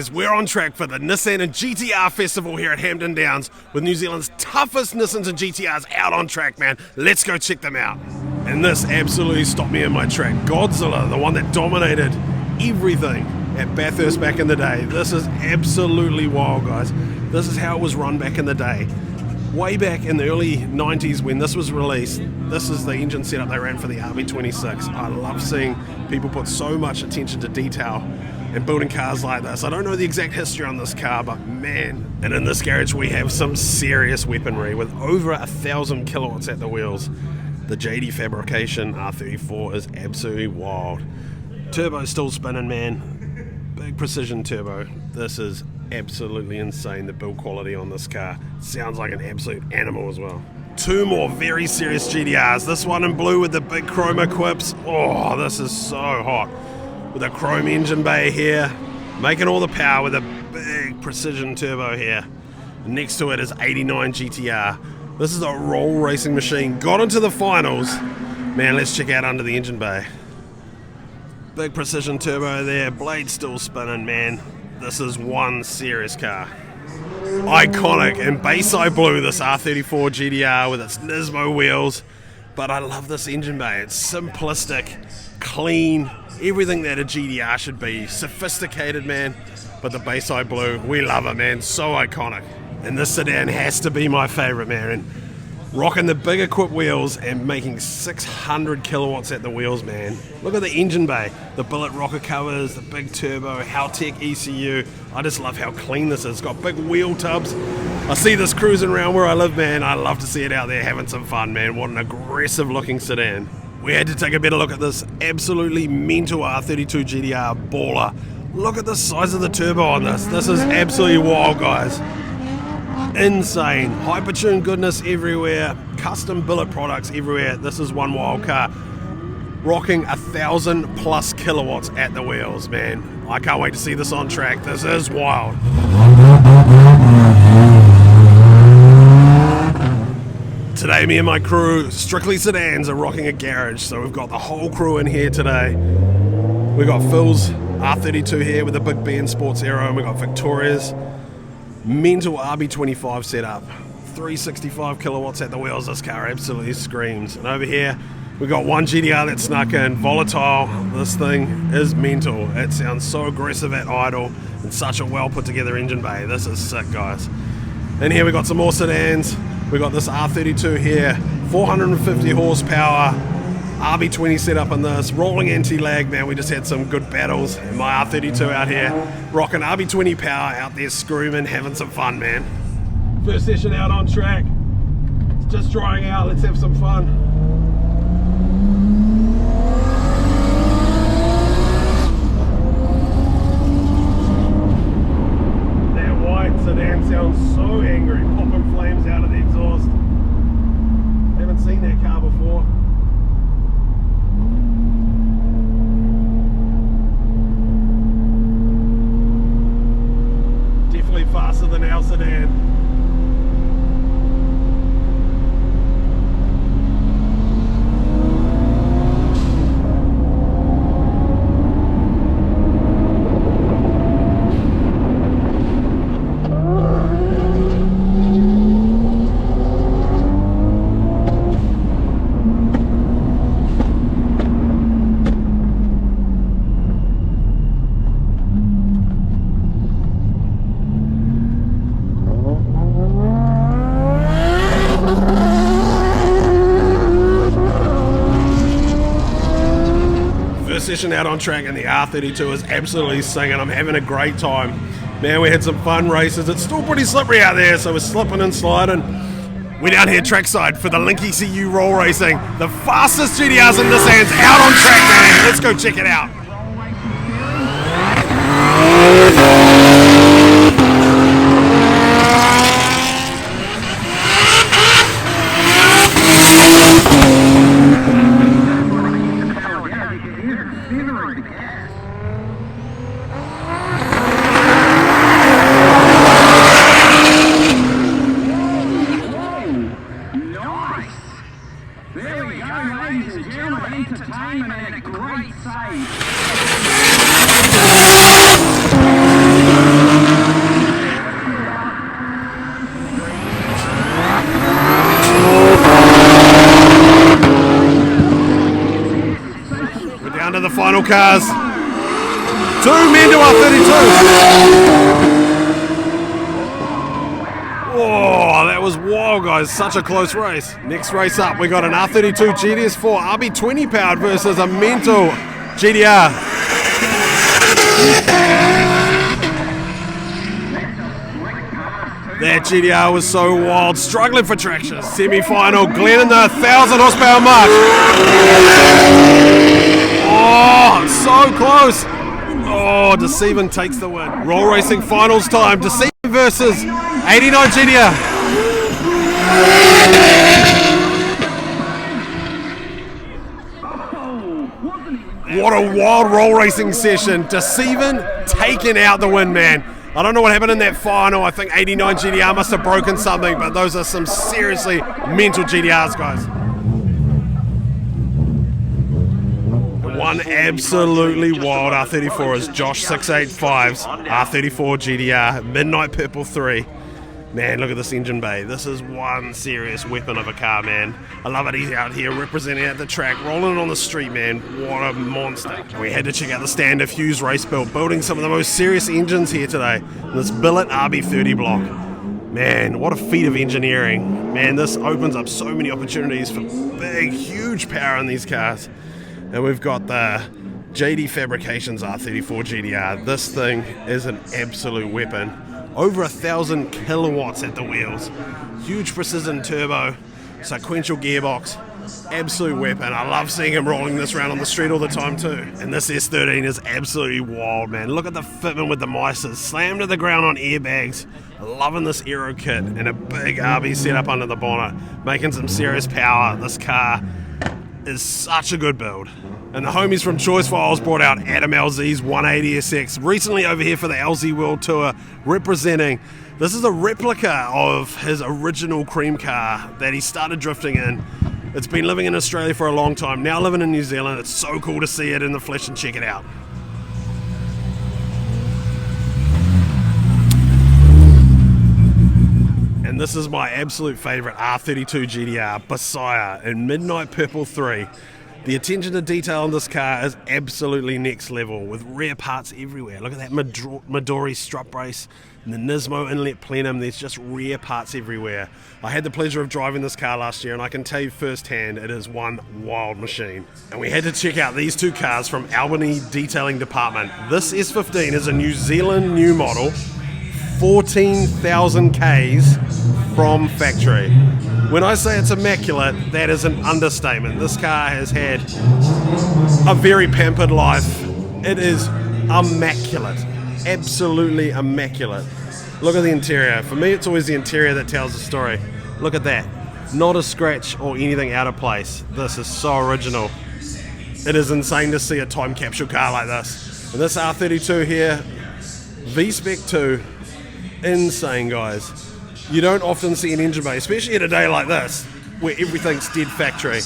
guys, we're on track for the Nissan and GTR festival here at Hampton Downs with New Zealand's toughest Nissans and GTRs out on track, man. Let's go check them out. And this absolutely stopped me in my track. Godzilla, the one that dominated everything at Bathurst back in the day. This is absolutely wild, guys. This is how it was run back in the day. Way back in the early 90s when this was released, this is the engine setup they ran for the RB26. I love seeing people put so much attention to detail and building cars like this. I don't know the exact history on this car, but man. And in this garage we have some serious weaponry with over 1,000 kilowatts at the wheels. The JD fabrication R34 is absolutely wild. Turbo still spinning, man. Big precision turbo. This is absolutely insane, the build quality on this car. Sounds like an absolute animal as well. Two more very serious GTRs. This one in blue with the big chroma quips. Oh, this is so hot. With a chrome engine bay here, making all the power with a big precision turbo here. Next to it is 89 GTR. This is a roll racing machine. Got into the finals. Man, let's check out under the engine bay. Big precision turbo there, blade still spinning, man. This is one serious car. Iconic in Bayside blue, this R34 GTR with its Nismo wheels. But I love this engine bay. It's simplistic, clean, everything that a GTR should be. Sophisticated, man. But the Bayside blue, we love it, man. So iconic. And this sedan has to be my favorite, man. And rocking the big equipped wheels and making 600 kilowatts at the wheels, man. Look at the engine bay, the billet rocker covers, the big turbo, Haltech ECU. I just love how clean this is. It's got big wheel tubs. I see this cruising around where I live, man. I love to see it out there having some fun, man. What an aggressive looking sedan. We had to take a better look at this absolutely mental R32 GTR baller. Look at the size of the turbo on this. This is absolutely wild, guys. Insane. Hypertune goodness everywhere. Custom billet products everywhere. This is one wild car. Rocking 1,000 plus kilowatts at the wheels, man. I can't wait to see this on track. This is wild. Today, me and my crew, strictly sedans, are rocking a garage. So we've got the whole crew in here today. We've got Phil's R32 here with a big Ben Sports Aero, and we've got Victoria's mental RB25 setup. 365 kilowatts at the wheels. This car absolutely screams. And over here we got one GTR that snuck in, volatile. This thing is mental. It sounds so aggressive at idle and such a well put together engine bay. This is sick, guys. And here we got some more sedans. We got this R32 here, 450 horsepower, RB20 setup on this, rolling anti-lag, man. We just had some good battles. And my R32 out here, rocking RB20 power out there, screaming, having some fun, man. First session out on track. It's just drying out. Let's have some fun. That white sedan sounds so angry, popping flames out of the exhaust. Haven't seen that car before. Faster than our sedan. Session out on track and the R32 is absolutely singing. I'm having a great time. Man, we had some fun races. It's still pretty slippery out there, so we're slipping and sliding. We're down here trackside for the Link ECU roll racing. The fastest GTRs and Nissans out on track, man. Let's go check it out. There we go, ladies and gentlemen, entertainment at a great stage. final cars. 2 men to R32. Oh, that was wild, guys. Such a close race. Next race up, we got an R32 GTS4 RB20 powered versus a mental GTR. That GTR was so wild, struggling for traction. Semi-final, Glenn in the 1,000 horsepower mark. Oh, so close. Oh, Deceivin takes the win. Roll Racing finals time. Deceivin versus 89 GTR. What a wild roll racing session. Deceivin taking out the win, man. I don't know what happened in that final. I think 89 GTR must have broken something, but those are some seriously mental GTRs, guys. One absolutely wild R34 is Josh 685's R34 GTR Midnight Purple 3. Man, look at this engine bay. This is one serious weapon of a car, man. I love it. He's out here representing at the track, rolling it on the street, man. What a monster. We had to check out the stand of Hughes Race Build, building some of the most serious engines here today. This billet RB30 block. Man, what a feat of engineering. Man, this opens up so many opportunities for big, huge power in these cars. And we've got the JD Fabrications R34 GTR. This thing is an absolute weapon. Over 1,000 kilowatts at the wheels. Huge precision turbo, sequential gearbox. Absolute weapon. I love seeing him rolling this around on the street all the time too. And this S13 is absolutely wild, man. Look at the fitment with the mices. Slammed to the ground on airbags. Loving this aero kit and a big RB setup under the bonnet. Making some serious power. This car is such a good build. And the homies from Choice Files brought out Adam LZ's 180SX recently over here for the LZ World Tour, representing. This is a replica of his original cream car that he started drifting in. It's been living in Australia for a long time, now living in New Zealand. It's so cool to see it in the flesh and check it out. And this is my absolute favorite R32 GTR, Messiah in Midnight Purple 3. The attention to detail on this car is absolutely next level, with rare parts everywhere. Look at that Midori strut brace and the Nismo inlet plenum. There's just rare parts everywhere. I had the pleasure of driving this car last year, and I can tell you firsthand, it is one wild machine. And we had to check out these two cars from Albany Detailing Department. This S15 is a New Zealand new model, 14,000 Ks from factory. When I say it's immaculate, that is an understatement. This car has had a very pampered life. It is immaculate, absolutely immaculate. Look at the interior. For me, it's always the interior that tells the story. Look at that. Not a scratch or anything out of place. This is so original. It is insane to see a time capsule car like this. And this R32 here, V-Spec 2, insane, guys. You don't often see an engine bay, especially at a day like this, where everything's dead factory.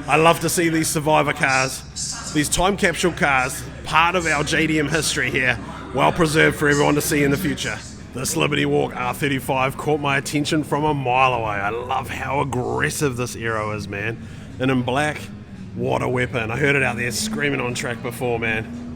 I love to see these survivor cars, these time capsule cars, part of our JDM history here, well preserved for everyone to see in the future. This Liberty Walk R35 caught my attention from a mile away. I love how aggressive this aero is, man. And in black, what a weapon. I heard it out there screaming on track before, man.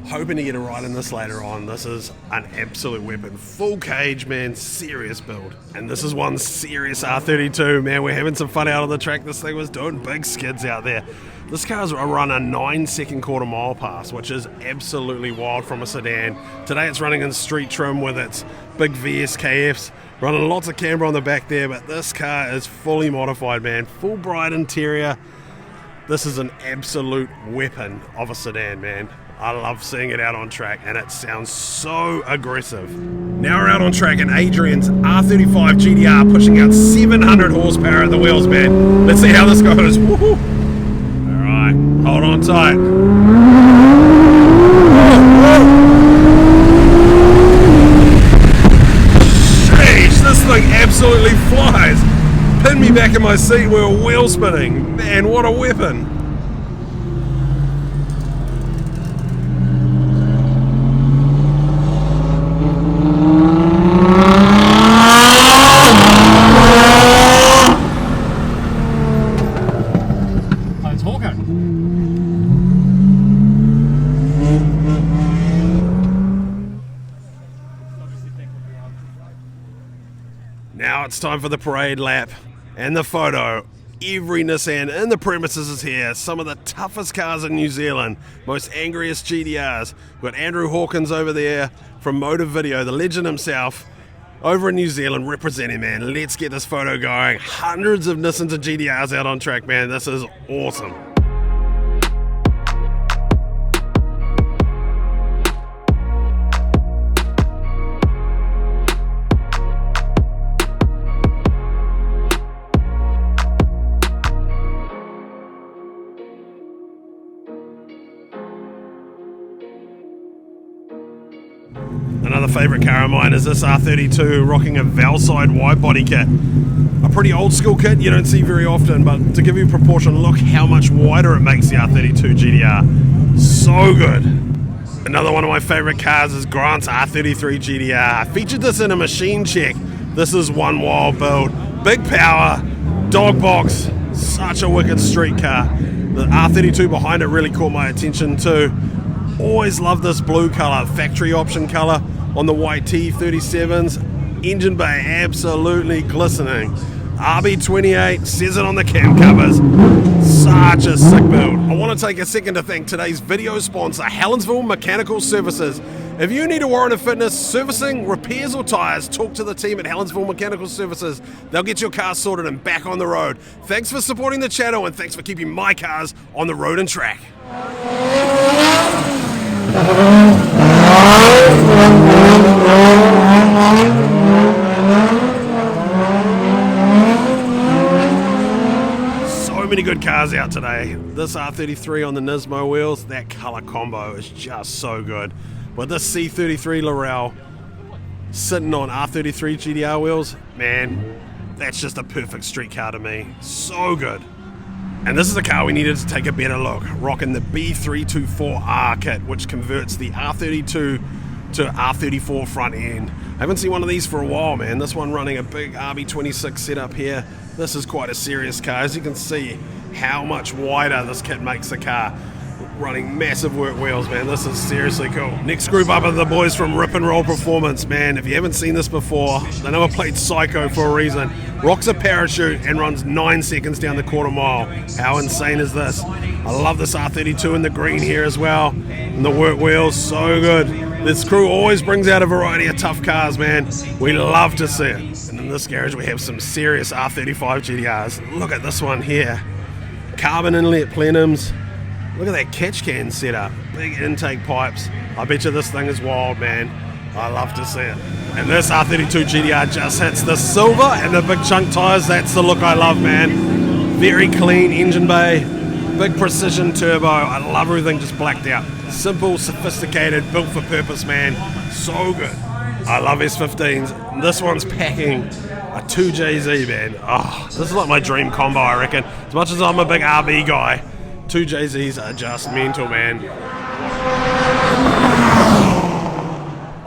Hoping to get a ride in this later on. This is an absolute weapon. Full cage, man, serious build. And this is one serious R32, man. We're having some fun out on the track. This thing was doing big skids out there. This car's run a 9-second quarter mile pass, which is absolutely wild from a sedan. Today it's running in street trim with its big VSKFs, running lots of camber on the back there, but this car is fully modified, man. Full bright interior. This is an absolute weapon of a sedan, man. I love seeing it out on track, and it sounds so aggressive. Now we're out on track in Adrian's R35 GTR, pushing out 700 horsepower at the wheels, man. Let's see how this goes. Woo-hoo. All right, hold on tight. Sheesh, this thing absolutely flies. Pinned me back in my seat, we were wheel spinning. Man, what a weapon. Now it's time for the parade lap and the photo. Every Nissan in the premises is here. Some of the toughest cars in New Zealand, most angriest GTRs. We've got Andrew Hawkins over there from Motive Video, the legend himself, over in New Zealand representing, man. Let's get this photo going. Hundreds of Nissans and GTRs out on track, man. This is awesome. Another favourite car of mine is this R32 rocking a Valside wide body kit. A pretty old school kit you don't see very often, but to give you proportion, look how much wider it makes the R32 GTR. So good. Another one of my favourite cars is Grant's R33 GTR. I featured this in a machine check. This is one wild build. Big power, dog box, such a wicked street car. The R32 behind it really caught my attention too. Always love this blue colour, factory option colour on the white T37s. Engine bay absolutely glistening. RB28 says it on the cam covers. Such a sick build. I want to take a second to thank today's video sponsor, Helensville Mechanical Services. If you need a warrant of fitness, servicing, repairs or tyres, talk to the team at Helensville Mechanical Services. They'll get your car sorted and back on the road. Thanks for supporting the channel and thanks for keeping my cars on the road and track. So many good cars out today. This R33 on the Nismo wheels, that colour combo is just so good. But this C33 Laurel sitting on R33 GTR wheels, man, that's just a perfect street car to me. So good. And this is a car we needed to take a better look, rocking the B324R kit, which converts the R32 to R34 front end. I haven't seen one of these for a while, man. This one running a big RB26 setup here. This is quite a serious car. As you can see how much wider this kit makes the car. Running massive work wheels, man. This is seriously cool. Next group up are the boys from Rip and Roll Performance, man. If you haven't seen this before, the number plate's Psycho for a reason. Rocks a parachute and runs 9 seconds down the quarter mile. How insane is this? I love this R32 in the green here as well. And the work wheels, so good. This crew always brings out a variety of tough cars, man. We love to see it. And in this garage we have some serious R35 GTRs. Look at this one here. Carbon inlet plenums. Look at that catch can setup, big intake pipes. I bet you this thing is wild, man. I love to see it. And this R32 GTR just hits the silver and the big chunk tyres. That's the look I love, man. Very clean engine bay, big precision turbo. I love everything just blacked out. Simple, sophisticated, built for purpose, man. So good. I love S15s. This one's packing a 2JZ, man. Oh, this is like my dream combo, I reckon. As much as I'm a big RB guy, 2JZs are just mental, man.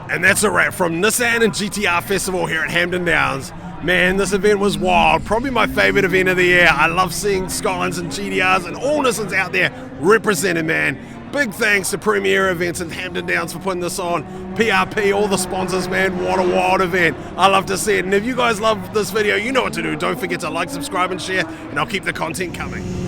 And that's a wrap from Nissan and GTR Festival here at Hampton Downs. Man, this event was wild. Probably my favourite event of the year. I love seeing Skylines and GTRs and all Nissans out there represented, man. Big thanks to Premier Events and Hampton Downs for putting this on. PRP, all the sponsors, man. What a wild event. I love to see it. And if you guys love this video, you know what to do. Don't forget to like, subscribe and share, and I'll keep the content coming.